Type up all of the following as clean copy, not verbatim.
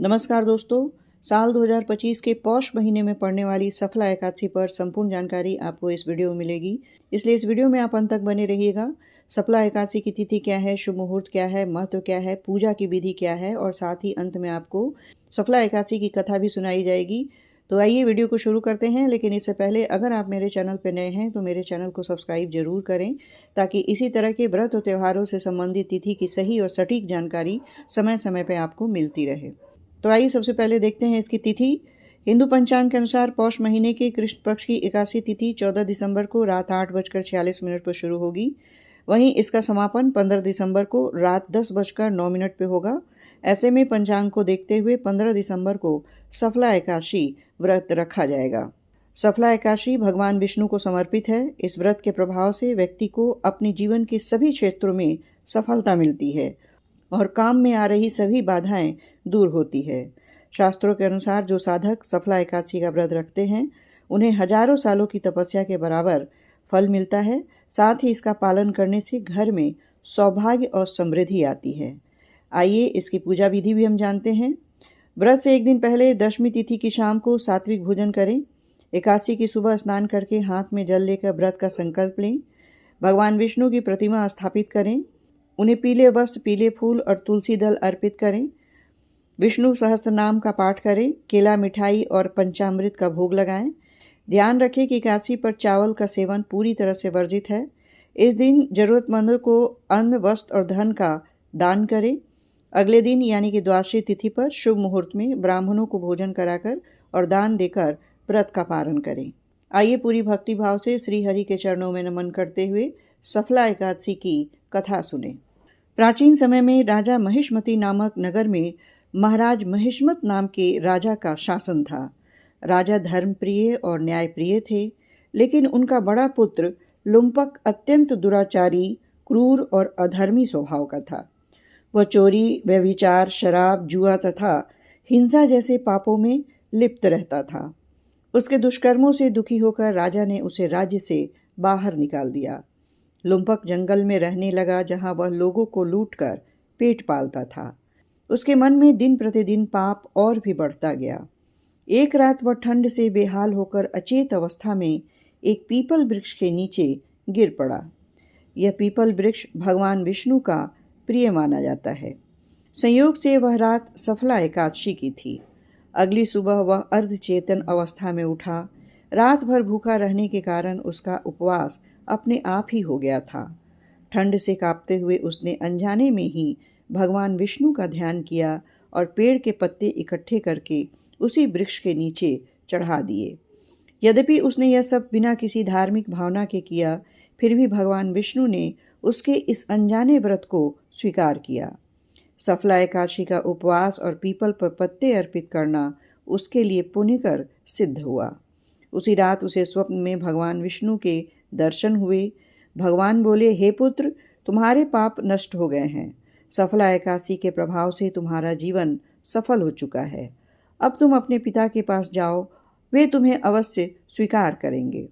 नमस्कार दोस्तों, साल 2025 के पौष महीने में पड़ने वाली सफला एकादशी पर संपूर्ण जानकारी आपको इस वीडियो में मिलेगी, इसलिए इस वीडियो में आप अंत तक बने रहिएगा। सफला एकादशी की तिथि क्या है, शुभ मुहूर्त क्या है, महत्व क्या है, पूजा की विधि क्या है और साथ ही अंत में आपको सफला एकादशी की कथा भी सुनाई जाएगी। तो आइए वीडियो को शुरू करते हैं, लेकिन इससे पहले अगर आप मेरे चैनल पर नए हैं तो मेरे चैनल को सब्सक्राइब जरूर करें, ताकि इसी तरह के व्रत और त्योहारों से संबंधित तिथि की सही और सटीक जानकारी समय समय पर आपको मिलती रहे। तो आइए सबसे पहले देखते हैं इसकी तिथि। हिंदू पंचांग के अनुसार पौष महीने के कृष्ण पक्ष की एकादशी तिथि 14 दिसंबर को रात 8:46 पर शुरू होगी। वहीं इसका समापन 15 दिसंबर को रात 10:09 पे होगा। ऐसे में पंचांग को देखते हुए 15 दिसंबर को सफला एकादशी व्रत रखा जाएगा। सफला एकादशी भगवान विष्णु को समर्पित है। इस व्रत के प्रभाव से व्यक्ति को अपने जीवन के सभी क्षेत्रों में सफलता मिलती है और काम में आ रही सभी बाधाएं दूर होती है। शास्त्रों के अनुसार जो साधक सफला एकादशी का व्रत रखते हैं उन्हें हजारों सालों की तपस्या के बराबर फल मिलता है। साथ ही इसका पालन करने से घर में सौभाग्य और समृद्धि आती है। आइए इसकी पूजा विधि भी हम जानते हैं। व्रत से एक दिन पहले दशमी तिथि की शाम को सात्विक भोजन करें। एकादशी की सुबह स्नान करके हाथ में जल लेकर व्रत का संकल्प लें। भगवान विष्णु की प्रतिमा स्थापित करें। उन्हें पीले वस्त्र, पीले फूल और तुलसी दल अर्पित करें। विष्णु सहस्त्र नाम का पाठ करें। केला, मिठाई और पंचामृत का भोग लगाएं। ध्यान रखें कि एकादशी पर चावल का सेवन पूरी तरह से वर्जित है। इस दिन जरूरतमंदों को अन्न, वस्त्र और धन का दान करें। अगले दिन यानी कि द्वादशी तिथि पर शुभ मुहूर्त में ब्राह्मणों को भोजन कराकर और दान देकर व्रत का पालन करें। आइए पूरी भक्ति भाव से श्री हरि के चरणों में नमन करते हुए सफला एकादशी की कथा सुने। प्राचीन समय में राजा महिष्मती नामक नगर में महाराज महिष्मत नाम के राजा का शासन था। राजा धर्मप्रिय और न्यायप्रिय थे, लेकिन उनका बड़ा पुत्र लुम्पक अत्यंत दुराचारी, क्रूर और अधर्मी स्वभाव का था। वह चोरी, व्यभिचार, शराब, जुआ तथा हिंसा जैसे पापों में लिप्त रहता था। उसके दुष्कर्मों से दुखी होकर राजा ने उसे राज्य से बाहर निकाल दिया। लुम्पक जंगल में रहने लगा, जहां वह लोगों को लूटकर पेट पालता था। उसके मन में दिन प्रतिदिन पाप और भी बढ़ता गया। एक रात वह ठंड से बेहाल होकर अचेत अवस्था में एक पीपल वृक्ष के नीचे गिर पड़ा। यह पीपल वृक्ष भगवान विष्णु का प्रिय माना जाता है। संयोग से वह रात सफला एकादशी की थी। अगली सुबह वह अर्धचेतन अवस्था में उठा। रात भर भूखा रहने के कारण उसका उपवास अपने आप ही हो गया था। ठंड से कांपते हुए उसने अनजाने में ही भगवान विष्णु का ध्यान किया और पेड़ के पत्ते इकट्ठे करके उसी वृक्ष के नीचे चढ़ा दिए। यद्यपि उसने यह सब बिना किसी धार्मिक भावना के किया, फिर भी भगवान विष्णु ने उसके इस अनजाने व्रत को स्वीकार किया। सफला एकादशी का उपवास और पीपल पर पत्ते अर्पित करना उसके लिए पुण्यकर सिद्ध हुआ। उसी रात उसे स्वप्न में भगवान विष्णु के दर्शन हुए। भगवान बोले, हे पुत्र, तुम्हारे पाप नष्ट हो गए हैं। सफला एकादशी के प्रभाव से तुम्हारा जीवन सफल हो चुका है। अब तुम अपने पिता के पास जाओ, वे तुम्हें अवश्य स्वीकार करेंगे।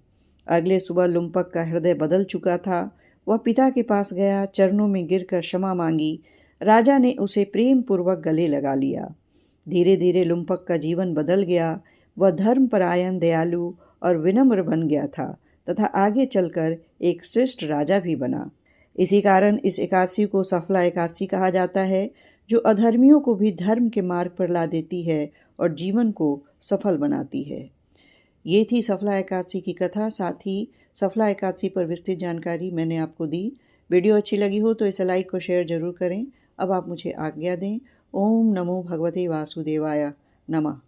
अगले सुबह लुम्पक का हृदय बदल चुका था। वह पिता के पास गया, चरणों में गिरकर क्षमा मांगी। राजा ने उसे प्रेम पूर्वक गले लगा लिया। धीरे धीरे लुम्पक का जीवन बदल गया। वह धर्मपरायण, दयालु और विनम्र बन गया था तथा आगे चलकर एक श्रेष्ठ राजा भी बना। इसी कारण इस एकादशी को सफला एकादशी कहा जाता है, जो अधर्मियों को भी धर्म के मार्ग पर ला देती है और जीवन को सफल बनाती है। ये थी सफला एकादशी की कथा। साथ ही सफला एकादशी पर विस्तृत जानकारी मैंने आपको दी। वीडियो अच्छी लगी हो तो इसे लाइक और शेयर जरूर करें। अब आप मुझे आज्ञा दें। ओम नमो भगवते वासुदेवाय नमः।